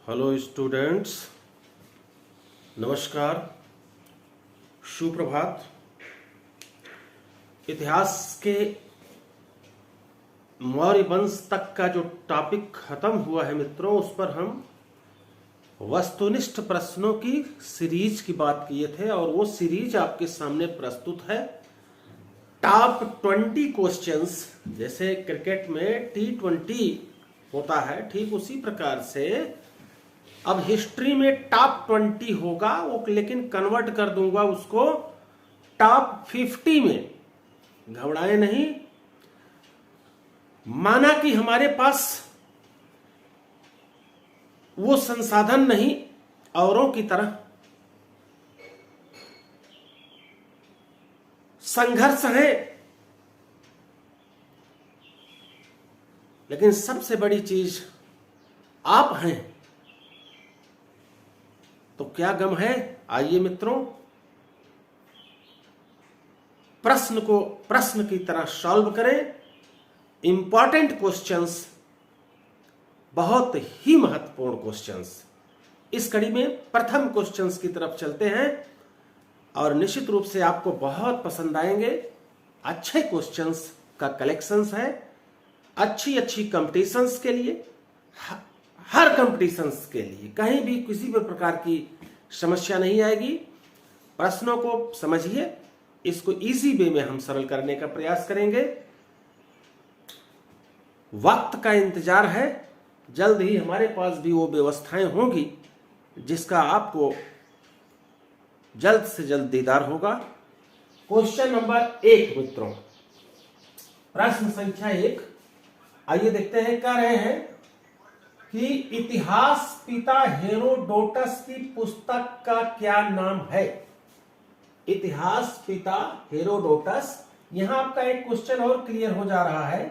Hello students, नमस्कार, सुप्रभात। इतिहास के मौर्य वंश तक का जो टॉपिक खत्म हुआ है मित्रों, उस पर हम वस्तुनिष्ठ प्रश्नों की सीरीज की बात किए थे और वो सीरीज आपके सामने प्रस्तुत है। टॉप 20 क्वेश्चंस, जैसे क्रिकेट में T20 होता है, ठीक उसी प्रकार से अब हिस्ट्री में टॉप 20 होगा, वो लेकिन कन्वर्ट कर दूंगा उसको टॉप 50 में। घबराए नहीं। माना कि हमारे पास वो संसाधन नहीं औरों की तरह, संघर्ष है, लेकिन सबसे बड़ी चीज आप हैं, तो क्या गम है। आइए मित्रों, प्रश्न को प्रश्न की तरह सॉल्व करें। इंपॉर्टेंट क्वेश्चंस, बहुत ही महत्वपूर्ण क्वेश्चंस। इस कड़ी में प्रथम क्वेश्चंस की तरफ चलते हैं और निश्चित रूप से आपको बहुत पसंद आएंगे। अच्छे क्वेश्चंस का कलेक्शंस है, अच्छी कंपटीशंस के लिए, हर कंपटीशंस के लिए कहीं भी किसी भी प्रकार की समस्या नहीं आएगी। प्रश्नों को समझिए, इसको इजी वे में हम सरल करने का प्रयास करेंगे। वक्त का इंतजार है, जल्द ही हमारे पास भी वो व्यवस्थाएं होंगी जिसका आपको जल्द से जल्द दीदार होगा। क्वेश्चन नंबर 1 मित्रों, प्रश्न संख्या 1, आइए देखते हैं। कह रहे हैं कि इतिहास पिता हेरोडोटस की पुस्तक का क्या नाम है। इतिहास पिता हेरोडोटस, यहां आपका एक क्वेश्चन और क्लियर हो जा रहा है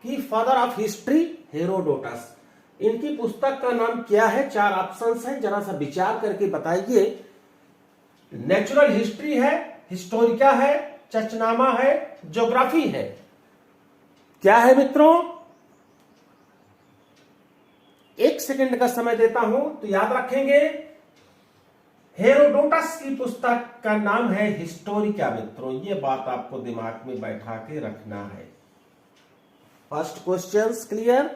कि फादर ऑफ हिस्ट्री हेरोडोटस, इनकी पुस्तक का नाम क्या है। 4 ऑप्शंस हैं, जरा सा विचार करके बताइए। नेचुरल हिस्ट्री है, हिस्टोरिका है, चचनामा है, ज्योग्राफी है। क्या है मित्रों? 1 सेकंड का समय देता हूं तो याद रखेंगे। हेरोडोटस की पुस्तक का नाम है हिस्टोरिका मित्रों, ये बात आपको दिमाग में बैठा के रखना है। First questions clear,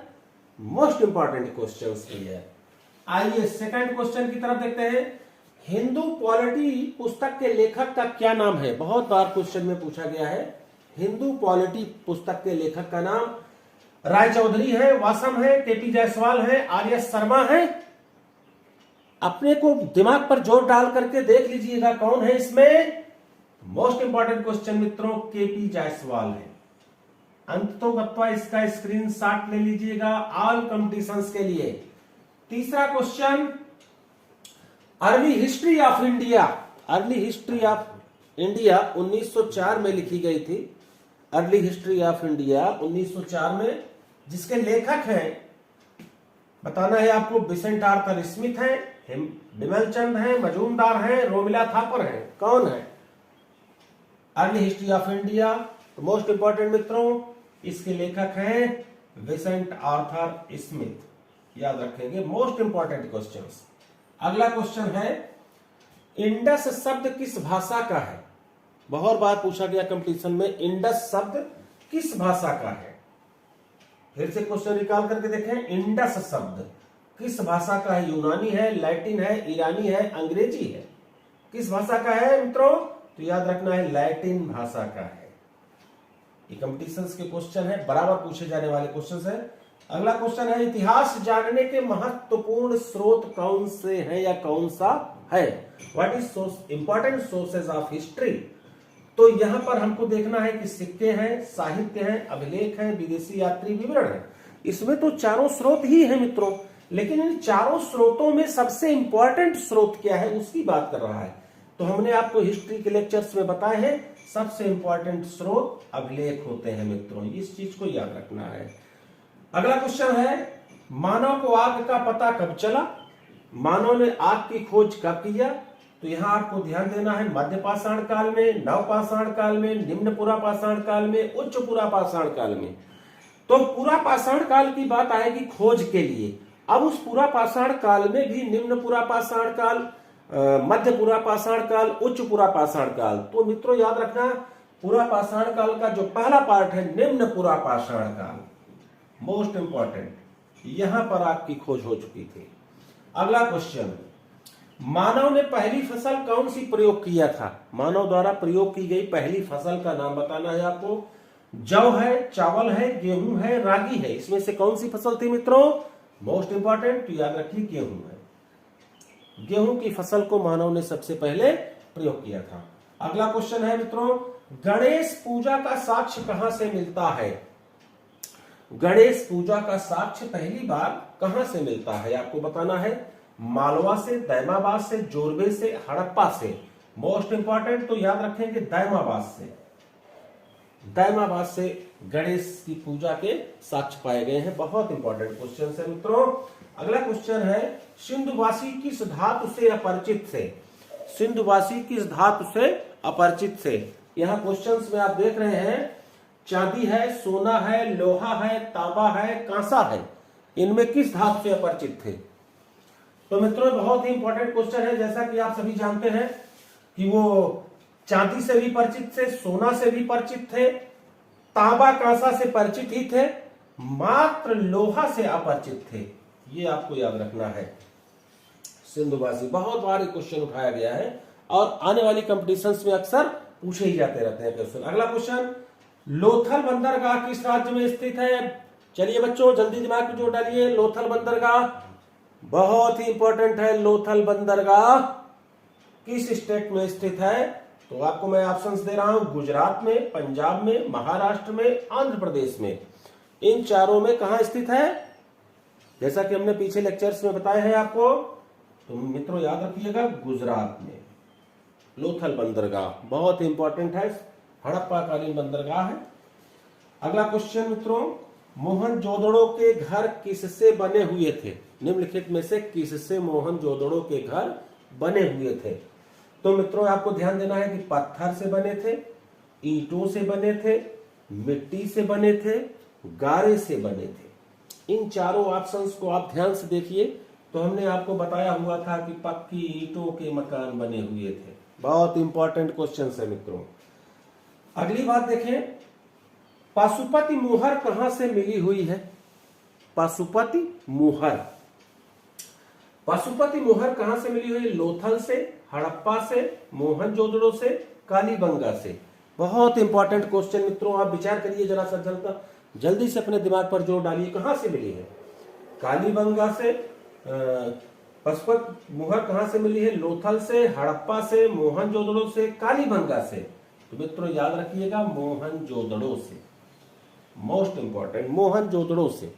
most important questions clear. आइए सेकंड क्वेश्चन की तरफ देखते हैं। हिंदू पॉलिटी पुस्तक के लेखक का क्या नाम है। बहुत बार क्वेश्चन में पूछा गया है। हिंदू पॉलिटी पुस्तक के लेखक का नाम राय चौधरी है, वासम है, केपी जायसवाल है, आर.एस. शर्मा है। अपने को दिमाग पर जोर डाल करके देख लीजिएगा कौन है इसमें। मोस्ट इंपॉर्टेंट क्वेश्चन मित्रों, केपी जायसवाल है। अंततोगत्वा इसका स्क्रीनशॉट ले लीजिएगा ऑल कंपटीशंस के लिए। तीसरा question, early history of India. Early history of India 1904 में लिखी गई थी। अर्ली हिस्ट्री ऑफ इंडिया 1904 में, जिसके लेखक हैं बताना है आपको। बिसेंट आर्थर स्मिथ हैं, बिमलचंद हैं, मजूमदार हैं, रोमिला थापर हैं। कौन है? Early history of India. तो मोस्ट इंपॉर्टेंट मित्रों, इसके लेखक हैं बिसेंट आर्थर स्मिथ। याद रखेंगे, मोस्ट इंपॉर्टेंट क्वेश्चंस। अगला क्वेश्चन है, इंडस शब्द किस भाषा का है। बहुत बार पूछा गया कंपटीशन में, इंडस शब्द किस भाषा का है। फिर से क्वेश्चन निकाल करके देखें। इंडस शब्द किस भाषा का है। यूनानी है, लैटिन है, ईरानी है, अंग्रेजी है। किस भाषा का है मित्रों? तो याद रखना है लैटिन भाषा का है। ये कंपटीशंस के क्वेश्चन है, बराबर पूछे जाने वाले क्वेश्चन है। अगला क्वेश्चन है, इतिहास जानने के महत्वपूर्ण स्रोत कौन से हैं या कौन सा है। What is important sources of history. तो यहां पर हमको देखना है कि सिक्के हैं, साहित्य हैं, अभिलेख हैं, विदेशी यात्री विवरण है। इसमें तो चारों स्रोत ही हैं मित्रों, लेकिन इन चारों स्रोतों में सबसे इंपॉर्टेंट स्रोत क्या है उसकी बात कर रहा है। तो हमने आपको हिस्ट्री के लेक्चर्स में बताए हैं, सबसे इंपॉर्टेंट स्रोत अभिलेख होते हैं मित्रों, इस चीज को याद रखना है। अगला क्वेश्चन है, मानव को आग का पता कब चला। मानव ने आग की खोज कब किया। तो यहां आपको ध्यान देना है, मध्य पाषाण काल में, नव पाषाण काल में, निम्न पुरा पाषाण काल में, उच्च पुरा पाषाण काल में। तो पुरा पाषाण काल की बात आएगी खोज के लिए। अब उस पुरा पाषाण काल में भी निम्न पुरा पाषाण काल, मध्य पुरा पाषाण काल, उच्च पुरा पाषाण काल। तो मित्रों याद रखना, पुरा पाषाण काल का जो पहला पार्ट है निम्न पुरा पाषाण काल, मोस्ट इंपॉर्टेंट, यहां पर आपकी खोज हो चुकी थी। अगला क्वेश्चन, मानव ने पहली फसल कौन सी प्रयोग किया था? मानव द्वारा प्रयोग की गई पहली फसल का नाम बताना है आपको। जौ है, चावल है, गेहूं है, रागी है, इसमें से कौन सी फसल थी मित्रों? मोस्ट इंपॉर्टेंट, तो याद रखिए गेहूं है। गेहूं की फसल को मानव ने सबसे पहले प्रयोग किया था। अगला क्वेश्चन है मित्रों, गणेश पूजा का साक्ष्य कहां से मिलता है? गणेश पूजा का साक्ष्य पहली बार कहां से मिलता है आपको बताना है। मालवा से, दैमाबाद से, जोरबे से, हड़प्पा से। मोस्ट इंपॉर्टेंट, तो याद रखेंगे दैमाबाद से। दैमाबाद से गणेश की पूजा के साक्ष्य पाए गए हैं। बहुत इंपॉर्टेंट क्वेश्चन है मित्रों। अगला क्वेश्चन है, सिंधुवासी किस धातु से अपरिचित थे? सिंधुवासी किस धातु से अपरिचित थे? यहाँ क्वेश्चंस में आप देख रहे हैं, चांदी है, सोना है, लोहा है, तांबा है, कांसा है, इनमें किस धातु से अपरिचित थे? तो मित्रों बहुत ही इंपॉर्टेंट क्वेश्चन है। जैसा कि आप सभी जानते हैं कि वो चांदी से भी परिचित थे, सोना से भी परिचित थे, तांबा कांसा से परिचित ही थे, मात्र लोहा से अपरिचित थे। ये आपको याद रखना है। सिंधुवासी बहुत बार क्वेश्चन उठाया गया है और आने वाली कंपटीशंस में अक्सर पूछे ही जाते रहते हैं क्वेश्चन। अगला क्वेश्चन, लोथल बंदरगाह किस राज्य में स्थित है? चलिए बच्चों जल्दी दिमाग में जोड़ डालिए। लोथल बंदरगाह बहुत ही इंपॉर्टेंट है। लोथल बंदरगाह किस स्टेट में स्थित है? तो आपको मैं ऑप्शंस दे रहा हूं, गुजरात में, पंजाब में, महाराष्ट्र में, आंध्र प्रदेश में। इन चारों में कहां स्थित है? जैसा कि हमने पीछे लेक्चर्स में बताए हैं आपको, तो मित्रों याद रखिएगा गुजरात में लोथल बंदरगाह बहुत इंपॉर्टेंट है, हड़प्पा कालीन बंदरगाह है। अगला क्वेश्चन मित्रों, मोहनजोदड़ो के घर किससे बने हुए थे? निम्नलिखित में से किससे मोहनजोदड़ो के घर बने हुए थे? तो मित्रों आपको ध्यान देना है कि पत्थर से बने थे, ईंटों से बने थे, मिट्टी से बने थे, गारे से बने थे। इन चारों ऑप्शंस को आप ध्यान से देखिए। तो हमने आपको बताया हुआ था कि पक्की ईंटों के मकान बने हुए थे। बहुत इंपॉर्टेंट क्वेश्चन है मित्रों। अगली बात देखें, पाशुपति मुहर कहां से मिली हुई है? पाशुपति मुहर, पाशुपति मुहर कहां से मिली हुई? लोथल से, हड़प्पा से, मोहनजोदड़ो से, कालीबंगा से। बहुत इंपॉर्टेंट क्वेश्चन मित्रों, आप विचार करिए जरा सा, जल्दी से अपने दिमाग पर जोर डालिए। कहां से मिली है? कालीबंगा से। पाशुपति मुहर कहां से मिली है? लोथल से, हड़प्पा से, मोहनजोदड़ो से, कालीबंगा से। तो मित्रों याद रखिएगा मोहनजोदड़ो से। मोस्ट इंपॉर्टेंट, मोहनजोदड़ो से।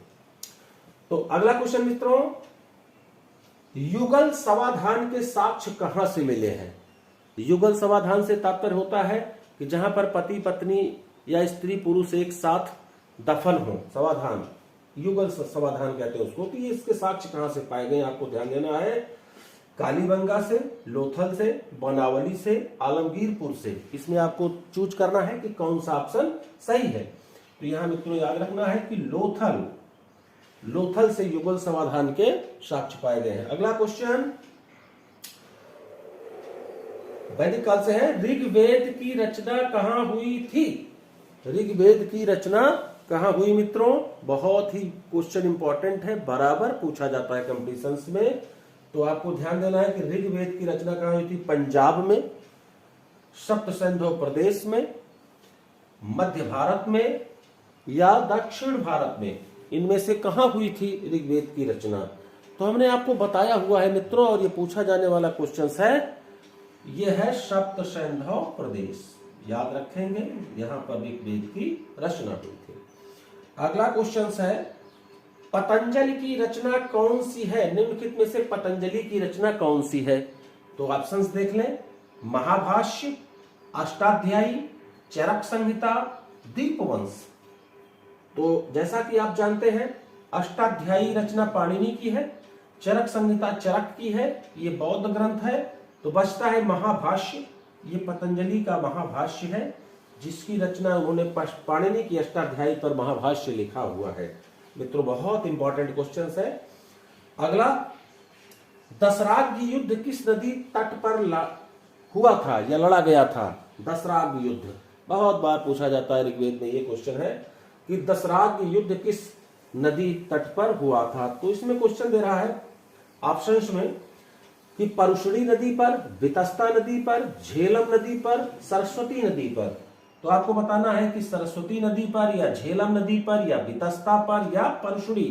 तो अगला क्वेश्चन मित्रों, युगल समाधान के साक्ष्य कहां से मिले हैं? युगल समाधान से तात्पर्य होता है कि जहां पर पति पत्नी या स्त्री पुरुष एक साथ दफन हो, समाधान, युगल समाधान कहते हैं उसको। तो ये इसके साक्ष्य कहां से पाए गए आपको ध्यान देना है। कालीबंगा से, लोथल से, बनावली से, आलमगीरपुर से। इसमें आपको चूज करना है कि कौन सा ऑप्शन सही है। तो यहां मित्रों याद रखना है कि लोथल से युगल समाधान के साक्ष्य पाए गए हैं। अगला क्वेश्चन वैदिक काल से है, ऋग्वेद की रचना कहां हुई थी? ऋग्वेद की रचना कहां हुई मित्रों? बहुत ही क्वेश्चन इंपॉर्टेंट है, बराबर पूछा जाता है कंपटीशंस में। तो आपको ध्यान देना है कि ऋग्वेद की रचना कहां हुई थी? पंजाब में, सप्त सिंधु प्रदेश में, मध्य भारत में या दक्षिण भारत में। इनमें से कहां हुई थी ऋग्वेद की रचना? तो हमने आपको बताया हुआ है मित्रों, और ये पूछा जाने वाला क्वेश्चन है, यह है सप्त सिंधु प्रदेश। याद रखेंगे, यहां पर ऋग्वेद की रचना हुई थी। अगला क्वेश्चन है, पतंजलि की रचना कौन सी है? निम्नलिखित में से पतंजलि की रचना कौन सी है? तो ऑप्शंस देख लें, महाभाष्य, अष्टाध्यायी, चरक संहिता, दीपवंश। तो जैसा कि आप जानते हैं, अष्टाध्यायी रचना पाणिनि की है, चरक संहिता चरक की है, ये बौद्ध ग्रंथ है। तो बचता है महाभाष्य, ये पतंजलि का महाभाष्य है, जिसकी रचना उन्होंने पाणिनि की अष्टाध्यायी पर महाभाष्य लिखा हुआ है। मित्रों बहुत इंपॉर्टेंट क्वेश्चन है। अगला, दशराग युद्ध किस नदी तट पर हुआ था या लड़ा गया था? दशराग युद्ध बहुत बार पूछा जाता है ऋग्वेद में, ये क्वेश्चन है कि दशराग युद्ध किस नदी तट पर हुआ था। तो इसमें क्वेश्चन दे रहा है ऑप्शंस में कि परुशणी नदी पर, वितस्ता नदी पर, झेलम नदी पर, सरस्वती नदी पर। तो आपको बताना है कि सरस्वती नदी पर या झेलम नदी पर या वितस्ता पर या परुशणी।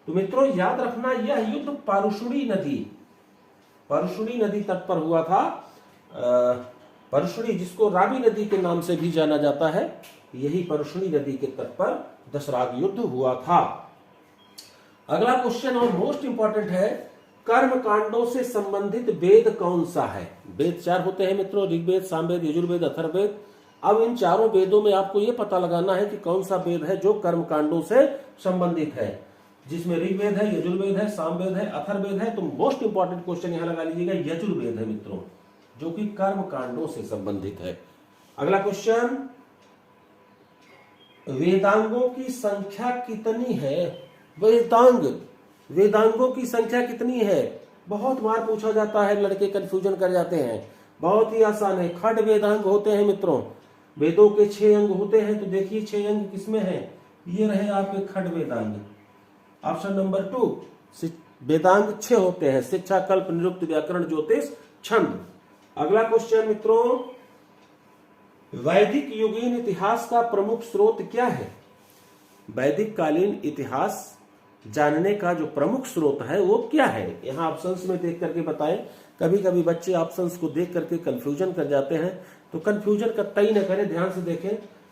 तो मित्रों याद रखना, यह युद्ध परुशणी नदी तट पर हुआ था। परुशणी, जिसको रावी नदी के नाम से भी जाना जाता है, यही परुशणी नदी के तट पर दशराग युद्ध हुआ था। अगला क्वेश्चन और मोस्ट इंपॉर्टेंट है, कर्म कांडों से संबंधित वेद कौन सा है? वेद 4 होते हैं मित्रों, ऋग्वेद, सामवेद, यजुर्वेद, अथर्ववेद। अब इन चारों वेदों में आपको यह पता लगाना है कि कौन सा वेद है जो कर्म कांडों से संबंधित है, जिसमें ऋग्वेद है, यजुर्वेद है, सामवेद है, अथर्ववेद है। तो मोस्ट इंपॉर्टेंट क्वेश्चन यहां लगा लीजिएगा, यजुर्वेद है मित्रों, जो कि कर्म कांडों से संबंधित है। अगला क्वेश्चन, वेदांगों की संख्या कितनी है? वेदांगों की संख्या कितनी है? बहुत बार पूछा जाता है, लड़के कंफ्यूजन कर जाते हैं। बहुत ही आसान है, खंड वेदांग होते हैं मित्रों। वेदों के 6 अंग होते हैं, तो देखिए 6 अंग किसमें है? ये रहे आपके खंड वेदांग। ऑप्शन नंबर 2, वेदांग 6 होते हैं, शिक्षा, कल्प, निरुक्त, व्याकरण, ज्योतिष, छंद। अगला क्वेश्चन मित्रों, वैदिक युगीन इतिहास का प्रमुख स्रोत क्या है? वैदिक कालीन इतिहास जानने का जो प्रमुख स्रोत है वो क्या है? यहां ऑप्शंस में देख करके बताएं। कभी कभी बच्चे ऑप्शंस को देख करके कंफ्यूजन कर जाते हैं, तो कंफ्यूजन कतई न करें, ध्यान से देखें।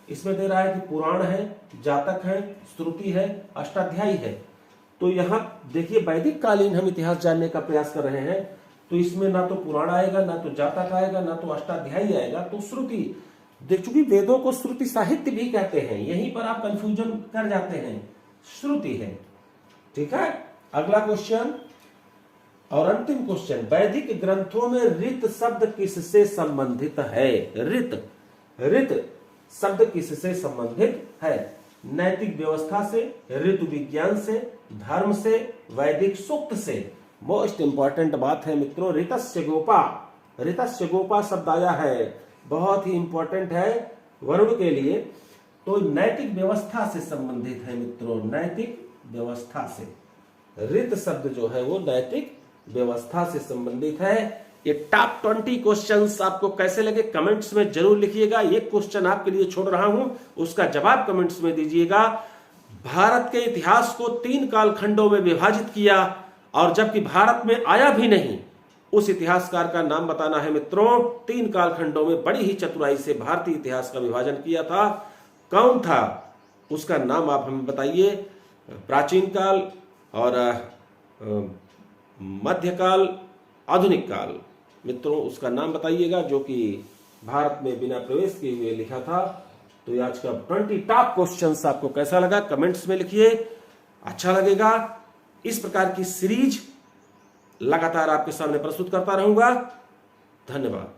इसमें दे रहा है कि पुराण है, जातक है, श्रुति है, अष्टाध्यायी है। तो यहाँ देखिए वैदिक कालीन हम इतिहास जानने का प्रयास कर रहे हैं, तो इसमें ना तो पुराण आएगा, ना तो जातक आएगा, ना तो अष्टाध्यायी आएगा, तो श्रुति। देख, चूंकि वेदों को श्रुति साहित्य भी कहते हैं, यहीं पर आप कंफ्यूजन कर जाते हैं, श्रुति है। ठीक है। अगला क्वेश्चन और अंतिम क्वेश्चन, वैदिक ग्रंथों में ऋत शब्द किससे संबंधित है? ऋत शब्द किससे संबंधित है? नैतिक व्यवस्था से, ऋतु विज्ञान से, धर्म से, वैदिक सूक्त से। मोस्ट इंपॉर्टेंट बात है मित्रों, ऋतस्य गोपा शब्द आया है, बहुत ही इंपॉर्टेंट है वरुण के लिए। तो नैतिक व्यवस्था से संबंधित है मित्रों, नैतिक व्यवस्था से। ऋत शब्द जो है वो नैतिक व्यवस्था से संबंधित है। ये टॉप 20 क्वेश्चंस आपको कैसे लगे कमेंट्स में जरूर लिखिएगा। ये क्वेश्चन आपके लिए छोड़ रहा हूं, उसका जवाब कमेंट्स में दीजिएगा। भारत के इतिहास को 3 कालखंडों में विभाजित किया, और जबकि भारत में आया भी नहीं, उस इतिहासकार का नाम बताना है मित्रों। 3 कालखंडों में बड़ी ही चतुराई से भारतीय इतिहास का विभाजन किया था। कौन था उसका नाम आप हमें बताइए। प्राचीन काल और मध्यकाल, आधुनिक काल, मित्रों उसका नाम बताइएगा, जो कि भारत में बिना प्रवेश किए हुए लिखा था। तो आज का 20 टॉप क्वेश्चंस आपको कैसा लगा कमेंट्स में लिखिए। अच्छा लगेगा, इस प्रकार की सीरीज लगातार आपके सामने प्रस्तुत करता रहूंगा। धन्यवाद।